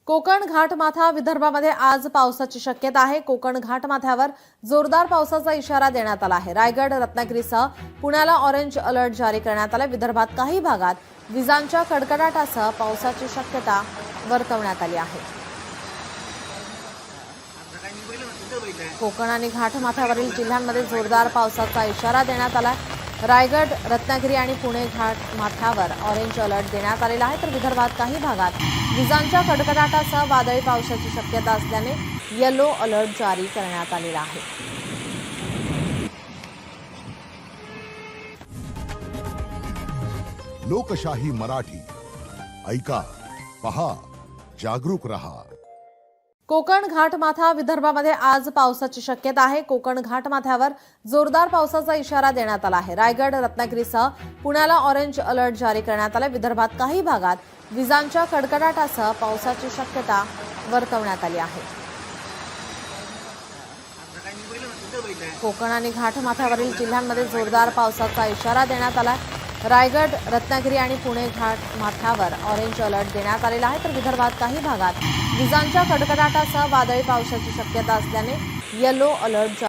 कोकण घाटमाथा विदर्भामध्ये आज पावसाची शक्यता आहे। कोकण घाटमाथ्यावर जोरदार पावसाचा इशारा देण्यात आला आहे। रायगड, रत्नागिरीसह पुण्याला ऑरेंज अलर्ट जारी करण्यात आला। विदर्भात काही भागात विजांच्या कडकडाटासह पावसाची शक्यता वर्तवण्यात आली आहे। कोकण आणि घाटमाथ्यावरील जिल्ह्यांमध्ये जोरदार पावसाचा इशारा देण्यात आला। रायगड, रत्नागिरी आणि पुणे घाटमाथ्यावर ऑरेंज अलर्ट देण्यात आलेला आहे, तर विदर्भात काही भागात विजांच्या कडकडाटासह वादळी पावसाची शक्यता असल्याने येलो अलर्ट जारी करण्यात आलेला आहे। लोकशाही मराठी ऐका, पहा, जागरूक रहा। कोकण घाटमाथा विदर्भामध्ये आज पावसाची शक्यता आहे। कोकण घाटमाथ्यावर जोरदार पावसाचा इशारा देण्यात आला आहे। रायगड, रत्नागिरीसह पुण्याला ऑरेंज अलर्ट जारी करण्यात आला। विदर्भात काही भागात विजांच्या कडकडाटासह पावसाची शक्यता वर्तवण्यात आली आहे। कोकण आणि घाटमाथ्यावरील जिल्ह्यांमध्ये जोरदार पावसाचा इशारा देण्यात आला। रायगड, रत्नागिरी आणि पुणे घाटमाथ्यावर ऑरेंज अलर्ट देण्यात आलेला आहे, तर विदर्भात काही भागात विजांच्या कडकडाटासह वादळी पावसाची शक्यता असल्याने येलो अलर्ट